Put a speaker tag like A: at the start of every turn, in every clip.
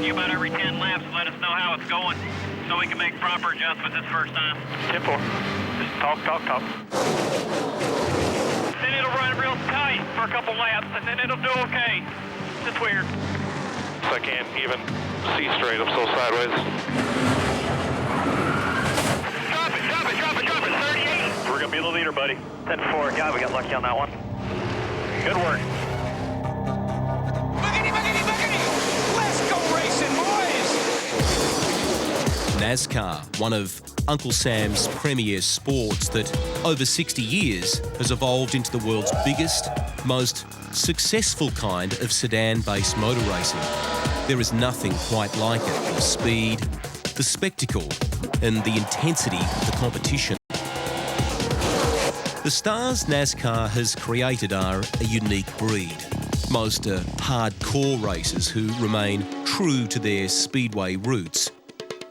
A: you about every 10 laps and let us know how it's going so we can make proper adjustments this first time.
B: 10-4. Just talk.
A: Then it'll run real tight for a couple laps, and then it'll do okay. It's weird.
B: So I can't even see straight. I'm so sideways.
A: Drop it, 38.
B: We're going to be the leader, buddy.
A: 10-4. God, we got lucky on that one. Good work.
C: Boogity! Let's go racing, boys!
D: NASCAR, one of Uncle Sam's premier sports that over 60 years has evolved into the world's biggest, most successful kind of sedan-based motor racing. There is nothing quite like it. The speed, the spectacle, and the intensity of the competition. The stars NASCAR has created are a unique breed. Most are hardcore racers who remain true to their speedway roots.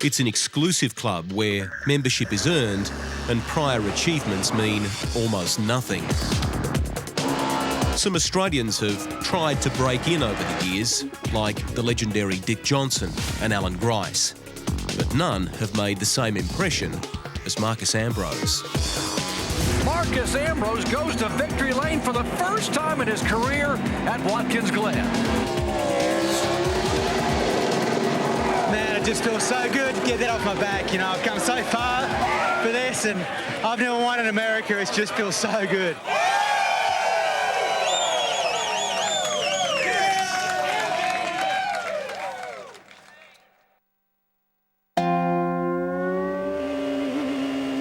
D: It's an exclusive club where membership is earned and prior achievements mean almost nothing. Some Australians have tried to break in over the years, like the legendary Dick Johnson and Alan Grice, but none have made the same impression as Marcos Ambrose.
C: Marcos Ambrose goes to victory lane for the first time in his career at Watkins Glen.
E: Man, it just feels so good to get that off my back. You know, I've come so far for this, and I've never won in America. It just feels so good.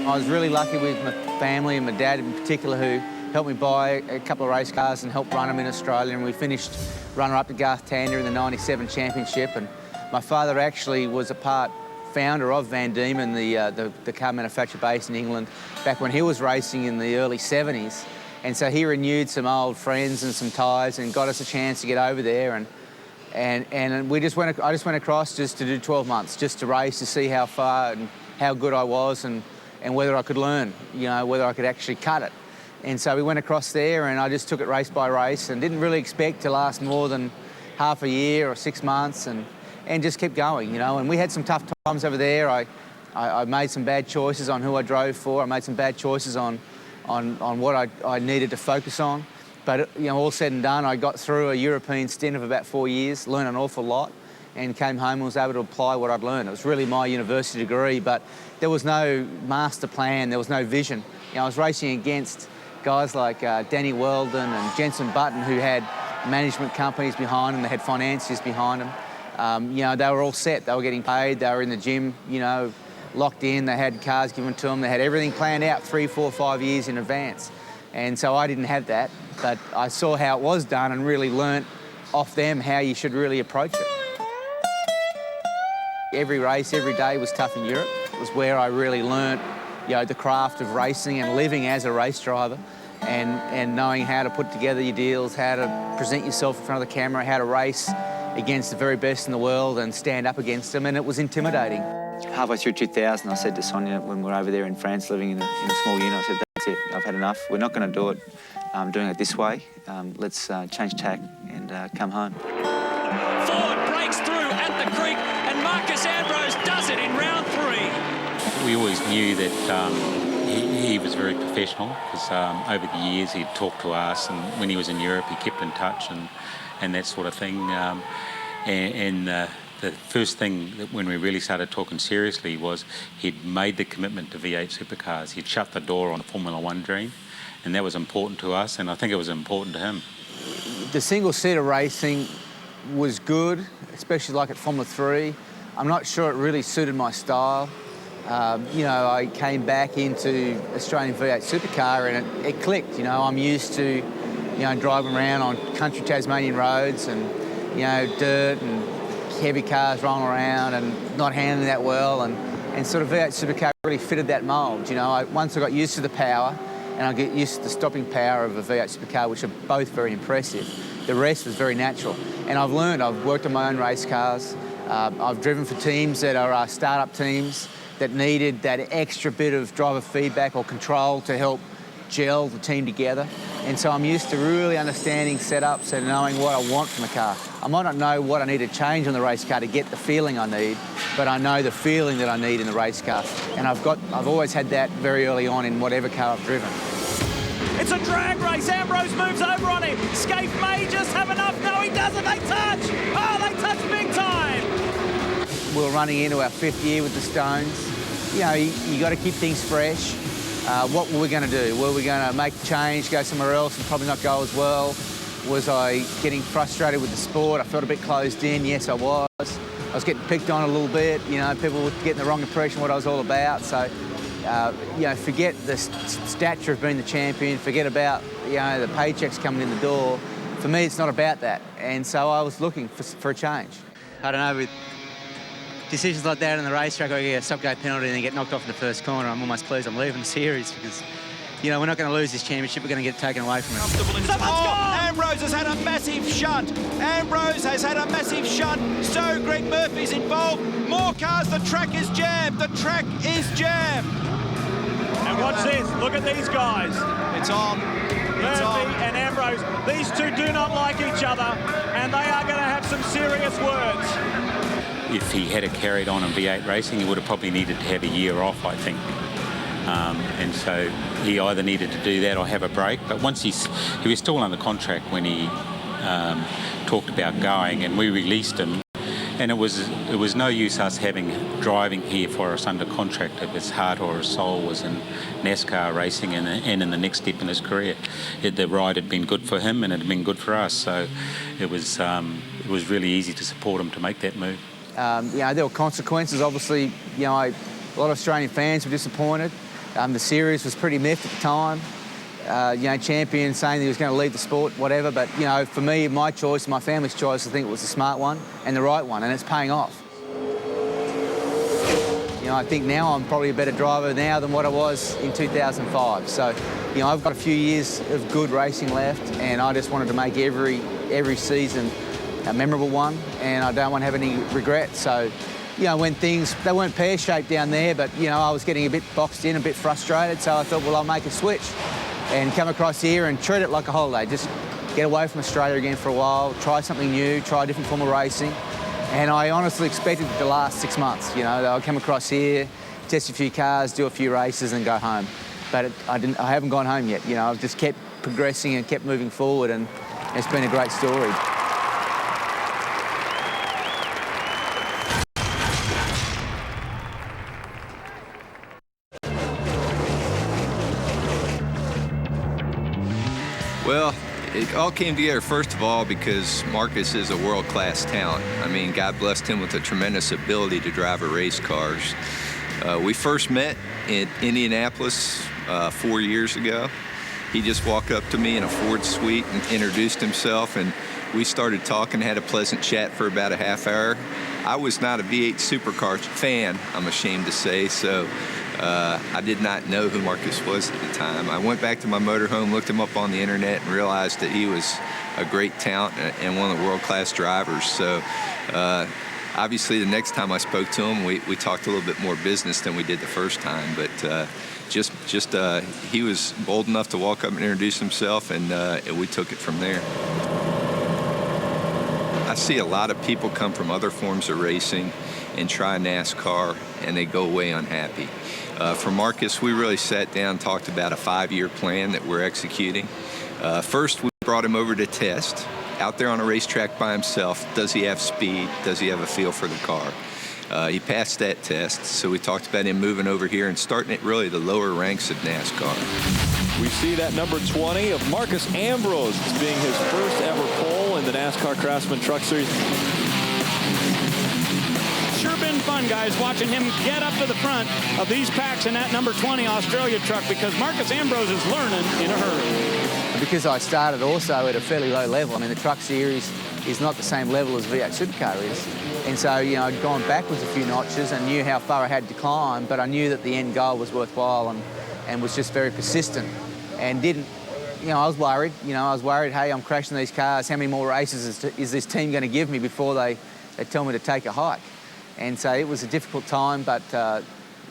F: I was really lucky with my family and my dad in particular, who helped me buy a couple of race cars and helped run them in Australia, and we finished runner-up to Garth Tander in the '97 championship. And my father actually was a part founder of Van Diemen, the car manufacturer based in England, back when he was racing in the early '70s. And so he renewed some old friends and some ties and got us a chance to get over there. And I just went across just to do 12 months, just to race, to see how far and how good I was, and whether I could learn, you know, whether I could actually cut it. And so we went across there, and I just took it race by race and didn't really expect to last more than half a year or 6 months, and just kept going, you know. And we had some tough times over there. I made some bad choices on who I drove for. I made some bad choices on what I needed to focus on. But, you know, all said and done, I got through a European stint of about 4 years, learned an awful lot, and came home and was able to apply what I'd learned. It was really my university degree, but there was no master plan, there was no vision. You know, I was racing against guys like Danny Weldon and Jensen Button, who had management companies behind them, they had financiers behind them. You know, they were all set, they were getting paid, they were in the gym, you know, locked in, they had cars given to them, they had everything planned out 3, 4, 5 years in advance. And so I didn't have that, but I saw how it was done and really learnt off them how you should really approach it. Every race, every day was tough in Europe. It was where I really learnt, you know, the craft of racing and living as a race driver, and knowing how to put together your deals, how to present yourself in front of the camera, how to race against the very best in the world and stand up against them, and it was intimidating.
G: Halfway through 2000, I said to Sonia, when we were over there in France living in a small unit, I said, that's it, I've had enough. We're not going to do it doing it this way. Let's change tack and come home.
C: Ford breaks through at the creek, and Marcos Ambrose does it in round 3.
H: We always knew that he was very professional, because over the years he'd talked to us, and when he was in Europe he kept in touch and that sort of thing. The first thing that when we really started talking seriously was he'd made the commitment to V8 supercars. He'd shut the door on a Formula One dream, and that was important to us, and I think it was important to him.
F: The single-seater racing was good, especially like at Formula 3. I'm not sure it really suited my style. You know, I came back into Australian V8 supercar and it clicked. You know, I'm used to, you know, driving around on country Tasmanian roads and, you know, dirt and heavy cars rolling around and not handling that well, and sort of V8 supercar really fitted that mould. You know, once I got used to the power and I get used to the stopping power of a V8 supercar, which are both very impressive, the rest was very natural. And I've learned, I've worked on my own race cars, I've driven for teams that are start-up teams that needed that extra bit of driver feedback or control to help gel the team together. And so I'm used to really understanding setups and knowing what I want from a car. I might not know what I need to change on the race car to get the feeling I need, but I know the feeling that I need in the race car. And I've always had that very early on in whatever car I've driven.
I: It's a drag race. Ambrose moves over on him. Scaife may just have enough. No, he doesn't. They touch. Oh, they touch big time.
F: We're running into our 5th year with the Stones. You know, you got to keep things fresh. What were we going to do? Were we going to make a change, go somewhere else and probably not go as well? Was I getting frustrated with the sport? I felt a bit closed in. Yes, I was. I was getting picked on a little bit. You know, people were getting the wrong impression of what I was all about. So, you know, forget the stature of being the champion. Forget about, you know, the paychecks coming in the door. For me, it's not about that. And so I was looking for a change. I don't know, with decisions like that in the racetrack, I get a stop-go penalty and then get knocked off in the first corner, I'm almost pleased I'm leaving the series because, you know, we're not going to lose this championship. We're going to get it taken away from us.
I: Ambrose has had a massive shunt. Ambrose has had a massive shunt. So Greg Murphy's involved. More cars. The track is jammed. The track is jammed. And watch this. Look at these guys.
J: It's on.
I: Murphy and Ambrose. These two do not like each other, and they are going to have some serious words.
H: If he had carried on in V8 racing, he would have probably needed to have a year off, I think. And so he either needed to do that or have a break. But once he was still under contract when he talked about going, and we released him. And it was no use us driving here for us under contract if his heart or his soul was in NASCAR racing and in the next step in his career. The ride had been good for him and it had been good for us. So it was really easy to support him to make that move.
F: You know, there were consequences. Obviously, you know, a lot of Australian fans were disappointed. The series was pretty miffed at the time. You know, champion saying that he was going to leave the sport, whatever. But, you know, for me, my choice, my family's choice, I think it was the smart one and the right one, and it's paying off. You know, I think now I'm probably a better driver now than what I was in 2005. So, you know, I've got a few years of good racing left, and I just wanted to make every season a memorable one, and I don't want to have any regrets. So, you know, when things, they weren't pear-shaped down there, but, you know, I was getting a bit boxed in, a bit frustrated, so I thought, well, I'll make a switch and come across here and treat it like a holiday. Just get away from Australia again for a while, try something new, try a different form of racing. And I honestly expected it to last 6 months. You know, I'll come across here, test a few cars, do a few races and go home. But I haven't gone home yet. You know, I've just kept progressing and kept moving forward, and it's been a great story.
J: Well, it all came together, first of all, because Marcus is a world-class talent. I mean, God blessed him with a tremendous ability to drive a race cars. We first met in Indianapolis 4 years ago. He just walked up to me in a Ford Suite and introduced himself, and we started talking, had a pleasant chat for about a half hour. I was not a V8 supercar fan, I'm ashamed to say, so I did not know who Marcus was at the time. I went back to my motorhome, looked him up on the internet, and realized that he was a great talent and one of the world-class drivers. So obviously the next time I spoke to him, we talked a little bit more business than we did the first time, but he was bold enough to walk up and introduce himself, and we took it from there. I see a lot of people come from other forms of racing and try NASCAR, and they go away unhappy. For Marcus, we really sat down and talked about a 5-year plan that we're executing. First, we brought him over to test, out there on a racetrack by himself. Does he have speed? Does he have a feel for the car? He passed that test, so we talked about him moving over here and starting at really the lower ranks of NASCAR.
K: We see that number 20 of Marcos Ambrose as being his first ever pole in the NASCAR Craftsman Truck Series.
I: Sure been fun, guys, watching him get up to the front of these packs in that number 20 Australia truck, because Marcos Ambrose is learning in a hurry.
F: Because I started also at a fairly low level. I mean, the truck series is not the same level as V8 supercar is. And so, you know, I'd gone backwards a few notches and knew how far I had to climb, but I knew that the end goal was worthwhile and was just very persistent and didn't, you know, I was worried. You know, I was worried, hey, I'm crashing these cars. How many more races is this team going to give me before they tell me to take a hike? And so it was a difficult time, but,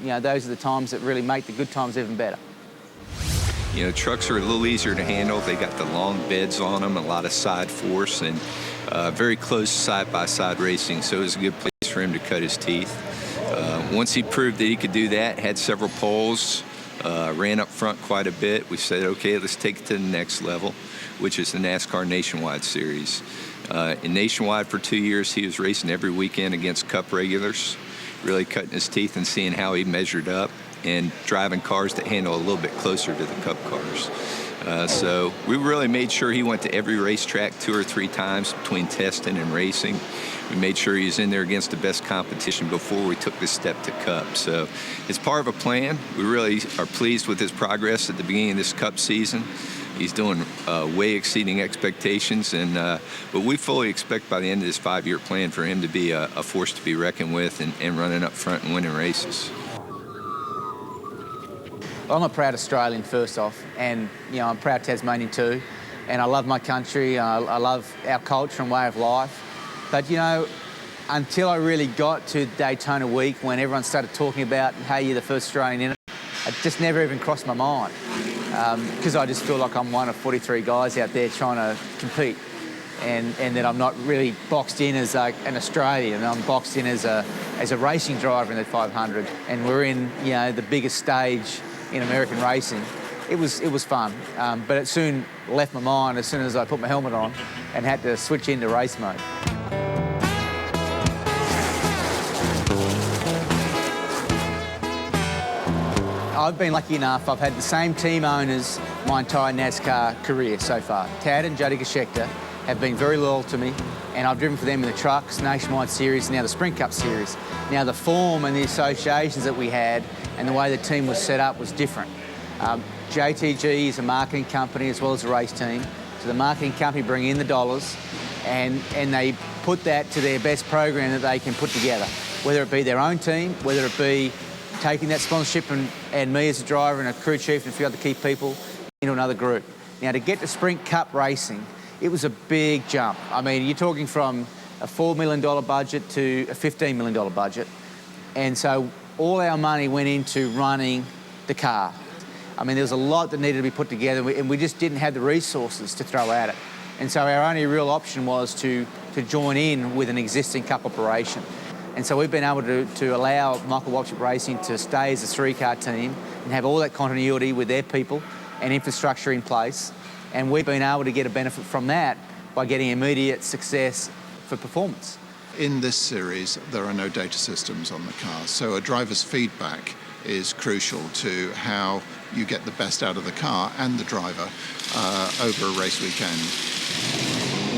F: you know, those are the times that really make the good times even better.
J: You know, trucks are a little easier to handle. They got the long beds on them, a lot of side force, and very close side-by-side racing, so it was a good place for him to cut his teeth. Once he proved that he could do that, had several poles, ran up front quite a bit, we said, okay, let's take it to the next level, which is the NASCAR Nationwide Series. In Nationwide for 2 years, he was racing every weekend against Cup regulars, really cutting his teeth and seeing how he measured up and driving cars that handle a little bit closer to the Cup cars. So we really made sure he went to every racetrack 2 or 3 times between testing and racing. We made sure he was in there against the best competition before we took this step to Cup. So it's part of a plan. We really are pleased with his progress at the beginning of this Cup season. He's doing way exceeding expectations, and but we fully expect by the end of this 5-year plan for him to be a force to be reckoned with and running up front and winning races.
F: Well, I'm a proud Australian, first off, and I'm proud Tasmanian too. And I love my country. I love our culture and way of life. But until I really got to Daytona week, when everyone started talking about, hey, you're the first Australian in it, it just never even crossed my mind. Because I just feel like I'm one of 43 guys out there trying to compete, and that I'm not really boxed in as an Australian. I'm boxed in as a racing driver in the 500, and we're in the biggest stage in American racing. It was fun, but it soon left my mind as soon as I put my helmet on and had to switch into race mode. I've been lucky enough, I've had the same team owners my entire NASCAR career so far. Tad and Jody Geschecter have been very loyal to me, and I've driven for them in the Trucks, Nationwide Series, and now the Sprint Cup Series. Now the form and the associations that we had and the way the team was set up was different. JTG is a marketing company as well as a race team. So the marketing company bring in the dollars and they put that to their best program that they can put together, whether it be their own team, whether it be taking that sponsorship and me as a driver and a crew chief and a few other key people into another group. Now, to get to Sprint Cup racing, it was a big jump. I mean, you're talking from a $4 million budget to a $15 million budget. And so all our money went into running the car. I mean, there was a lot that needed to be put together, and we just didn't have the resources to throw at it. And so our only real option was to join in with an existing Cup operation. And so we've been able to allow Michael Waltrip Racing to stay as a 3-car team and have all that continuity with their people and infrastructure in place. And we've been able to get a benefit from that by getting immediate success for performance.
L: In this series, there are no data systems on the car, so a driver's feedback is crucial to how you get the best out of the car and the driver over a race weekend.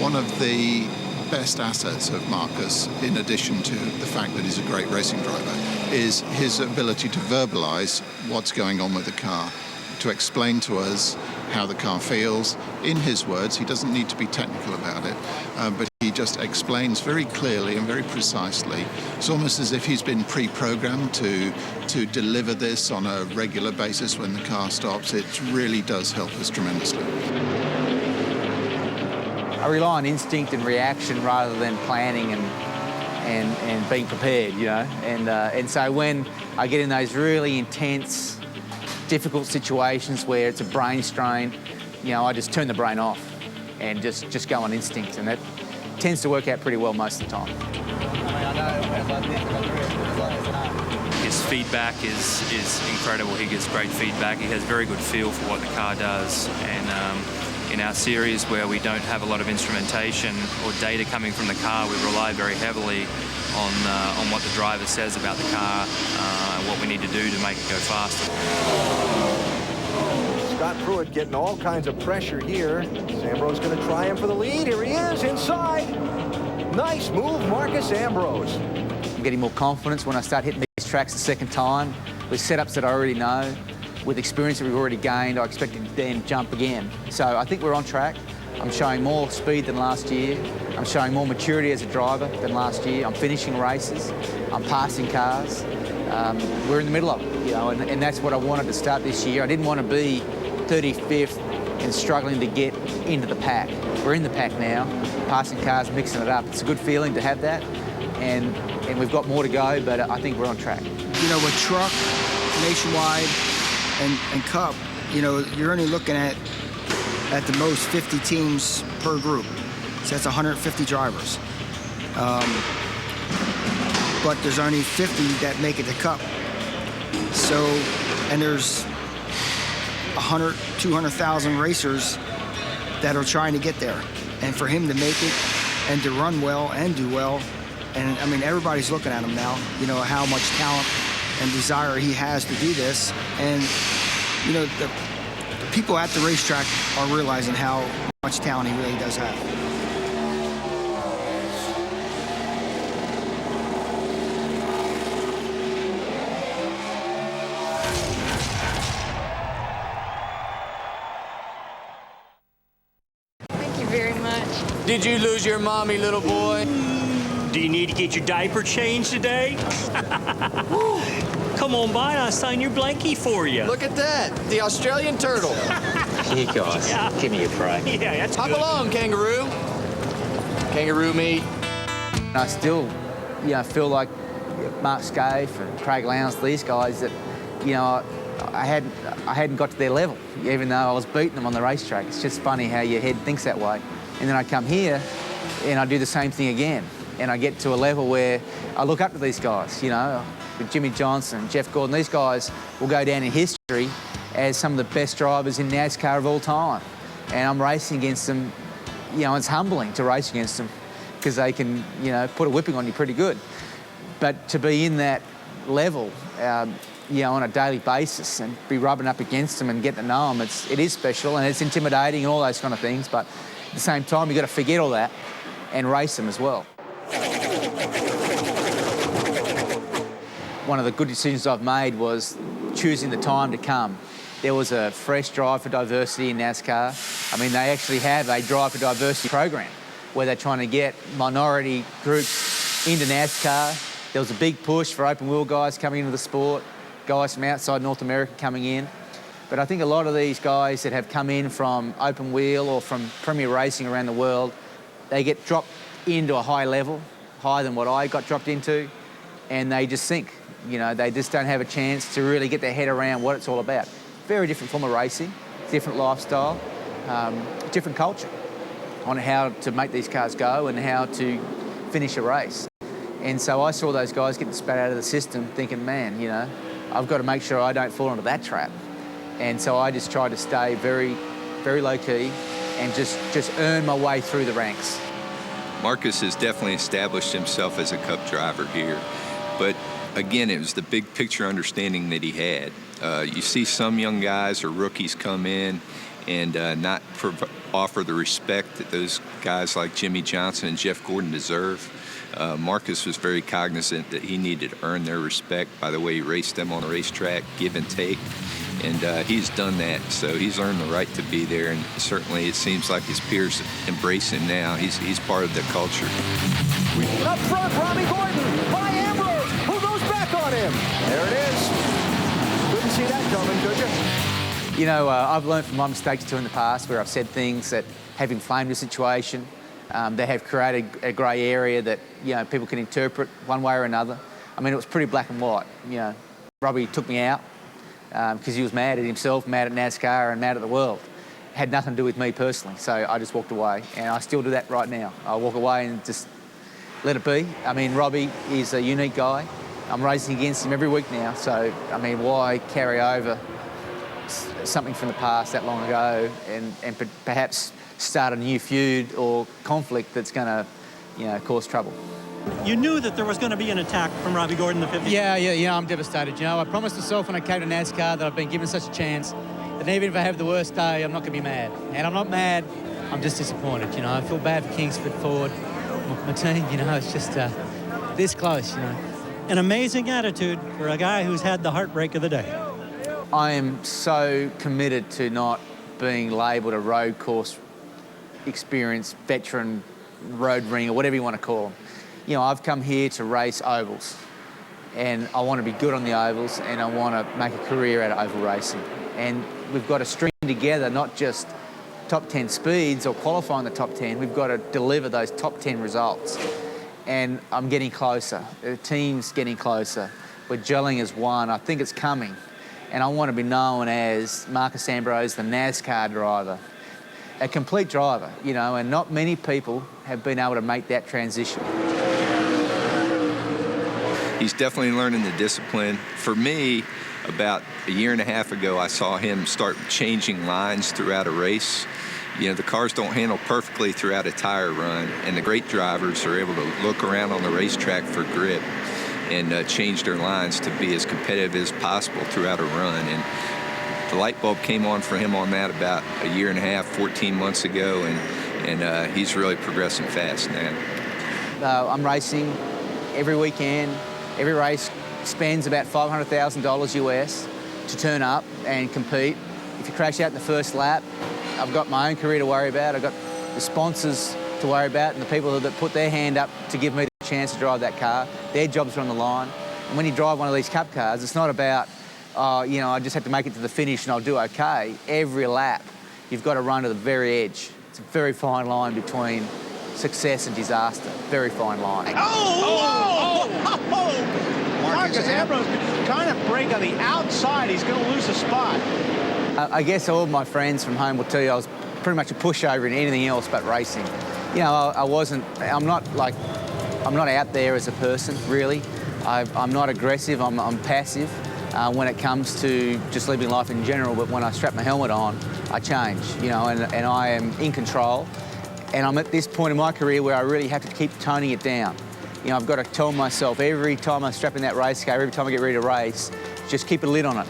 L: One of the best assets of Marcus, in addition to the fact that he's a great racing driver, is his ability to verbalize what's going on with the car, to explain to us how the car feels. In his words, he doesn't need to be technical about it, but he just explains very clearly and very precisely. It's almost as if he's been pre-programmed to deliver this on a regular basis when the car stops. It really does help us tremendously.
F: I rely on instinct and reaction rather than planning and being prepared, And so when I get in those really intense, difficult situations where it's a brain strain, I just turn the brain off and just go on instinct, and that tends to work out pretty well most of the time.
M: His feedback is incredible. He gives great feedback. He has very good feel for what the car does, and in our series where we don't have a lot of instrumentation or data coming from the car, we rely very heavily on what the driver says about the car and what we need to do to make it go faster.
N: Scott Pruitt getting all kinds of pressure here. Ambrose going to try him for the lead. Here he is inside. Nice move, Marcos Ambrose.
F: I'm getting more confidence when I start hitting these tracks the second time with setups that I already know. With experience that we've already gained, I expect to then jump again. So I think we're on track. I'm showing more speed than last year. I'm showing more maturity as a driver than last year. I'm finishing races. I'm passing cars. We're in the middle of it, and that's what I wanted to start this year. I didn't want to be 35th and struggling to get into the pack. We're in the pack now, passing cars, mixing it up. It's a good feeling to have that, and we've got more to go, but I think we're on track.
O: With Truck, Nationwide, and Cup, you're only looking at the most 50 teams per group. So that's 150 drivers. But there's only 50 that make it to Cup. So, and there's 100, 200,000 racers that are trying to get there. And for him to make it and to run well and do well, and I mean, everybody's looking at him now, you know, how much talent and desire he has to do this. And, you know, the people at the racetrack are realizing how much talent he really does have.
P: Thank you very much.
Q: Did you lose your mommy, little boy?
R: Do you need to get your diaper changed today? Come on by, I'll sign your blankie for you.
Q: Look at that, the Australian turtle.
G: You guys, give me a break.
R: Yeah, that's
Q: Hop
R: good.
Q: along, kangaroo. Kangaroo meat.
F: And I still, you know, feel like Mark Scaife and Craig Lowndes, these guys that, you know, I hadn't got to their level, even though I was beating them on the racetrack. It's just funny how your head thinks that way. And then I come here and I do the same thing again. And I get to a level where I look up to these guys, you know, with Jimmy Johnson, Jeff Gordon. These guys will go down in history as some of the best drivers in NASCAR of all time. And I'm racing against them, you know, it's humbling to race against them because they can, you know, put a whipping on you pretty good. But to be in that level, you know, on a daily basis and be rubbing up against them and getting to know them, it is special and it's intimidating and all those kind of things. But at the same time, you've got to forget all that and race them as well. One of the good decisions I've made was choosing the time to come. There was a fresh drive for diversity in NASCAR. I mean, they actually have a drive for diversity program where they're trying to get minority groups into NASCAR. There was a big push for open wheel guys coming into the sport, guys from outside North America coming in. But I think a lot of these guys that have come in from open wheel or from premier racing around the world, they get dropped into a high level, higher than what I got dropped into, and they just sink. You know, they just don't have a chance to really get their head around what it's all about. Very different form of racing, different lifestyle, different culture on how to make these cars go and how to finish a race. And so I saw those guys getting spat out of the system thinking, man, you know, I've got to make sure I don't fall into that trap. And so I just tried to stay very, very low-key and just earn my way through the ranks.
J: Marcus has definitely established himself as a Cup driver here, but again, it was the big picture understanding that he had. You see some young guys or rookies come in and not offer the respect that those guys like Jimmy Johnson and Jeff Gordon deserve. Marcus was very cognizant that he needed to earn their respect by the way he raced them on the racetrack, give and take. And he's done that, so he's earned the right to be there, and certainly it seems like his peers embrace him now. He's part of the culture.
N: Up front, Robbie Gordon by Ambrose, who goes back on him. There it is. Couldn't see that coming, could you?
F: You know, I've learned from my mistakes too in the past where I've said things that have inflamed a situation. They have created a grey area that, you know, people can interpret one way or another. I mean, it was pretty black and white. You know, Robbie took me out because he was mad at himself, mad at NASCAR and mad at the world. It had nothing to do with me personally, so I just walked away, and I still do that right now. I walk away and just let it be. I mean, Robbie is a unique guy. I'm racing against him every week now, so, I mean, why carry over something from the past that long ago and perhaps start a new feud or conflict that's going to, you know, cause trouble.
S: You knew that there was going to be an attack from Robbie Gordon, the 50.
T: Yeah, I'm devastated. You know, I promised myself when I came to NASCAR that I've been given such a chance that even if I have the worst day, I'm not going to be mad. And I'm not mad, I'm just disappointed, you know. I feel bad for Kingsford Ford, my team, you know, it's just this close, you know.
S: An amazing attitude for a guy who's had the heartbreak of the day.
F: I am so committed to not being labelled a road course experienced veteran road ring or whatever you want to call them. You know, I've come here to race ovals, and I want to be good on the ovals, and I want to make a career out of oval racing. And we've got to string together not just top 10 speeds or qualifying the top 10, we've got to deliver those top 10 results. And I'm getting closer. The team's getting closer. We're gelling as one. I think it's coming. And I want to be known as Marcos Ambrose, the NASCAR driver. a complete driver, you know, and not many people have been able to make that transition.
J: He's definitely learning the discipline. For me, about a year and a half ago, I saw him start changing lines throughout a race. You know, the cars don't handle perfectly throughout a tire run, and the great drivers are able to look around on the racetrack for grip and change their lines to be as competitive as possible throughout a run. And the light bulb came on for him on that about a year and a half, 14 months ago, and he's really progressing fast now.
F: I'm racing every weekend. Every race spends about $500,000 US to turn up and compete. If you crash out in the first lap, I've got my own career to worry about. I've got the sponsors to worry about and the people that put their hand up to give me the chance to drive that car. Their jobs are on the line. And when you drive one of these Cup cars, it's not about, you know, I just have to make it to the finish and I'll do okay. Every lap, you've got to run to the very edge. It's a very fine line between success and disaster. Very fine line.
N: Marcos Ambrose trying to brake on the outside. He's going to lose a spot.
F: I guess all of my friends from home will tell you I was pretty much a pushover in anything else but racing. You know, I'm not out there as a person, really. I'm not aggressive, I'm passive when it comes to just living life in general, but when I strap my helmet on, I change, you know, and I am in control. And I'm at this point in my career where I really have to keep toning it down. You know, I've got to tell myself every time I strap in that race car, every time I get ready to race, just keep a lid on it.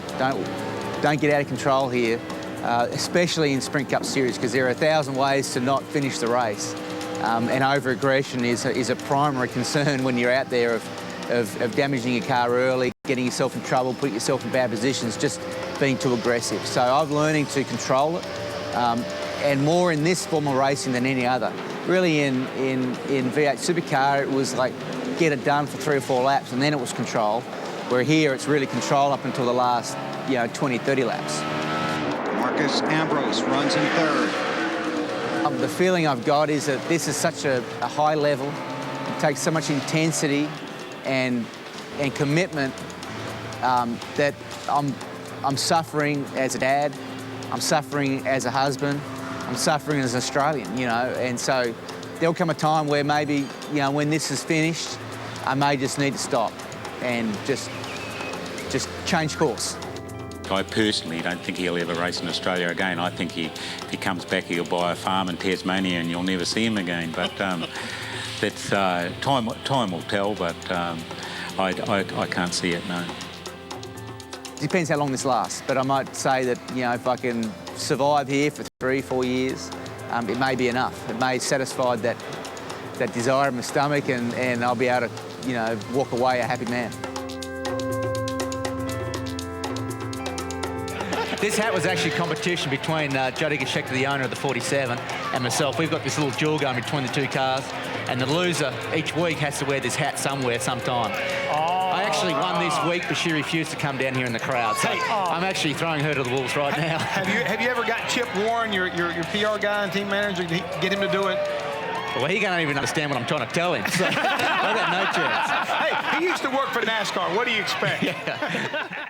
F: Don't get out of control here, especially in Sprint Cup Series, because there are 1,000 ways to not finish the race. And over-aggression is a primary concern when you're out there of damaging your car early, getting yourself in trouble, putting yourself in bad positions, just being too aggressive. So I'm learning to control it. And more in this form of racing than any other. Really in V8 Supercar, it was like get it done for 3 or 4 laps and then it was control. Where here, it's really control up until the last, you know, 20, 30 laps.
N: Marcos Ambrose runs in third.
F: The feeling I've got is that this is such a high level. It takes so much intensity and commitment that I'm suffering as a dad, I'm suffering as a husband, I'm suffering as an Australian, you know, and so there'll come a time where maybe, you know, when this is finished, I may just need to stop and just change course.
H: I personally don't think he'll ever race in Australia again. I think if he comes back, he'll buy a farm in Tasmania and you'll never see him again. But that's time will tell, but I can't see it, no.
F: Depends how long this lasts, but I might say that, you know, if I can survive here for 3, 4 years, it may be enough. It may satisfy that desire in my stomach and I'll be able to, you know, walk away a happy man. This hat was actually a competition between Jody Gashek, the owner of the 47, and myself. We've got this little duel going between the two cars, and the loser each week has to wear this hat somewhere, sometime. I actually won this week, but she refused to come down here in the crowd. So I'm actually throwing her to the wolves right now.
N: Have you ever got Chip Warren, your PR guy and team manager, to get him to do it?
F: Well, he can't even understand what I'm trying to tell him. So I got no chance.
N: Hey, he used to work for NASCAR. What do you expect?
F: Yeah.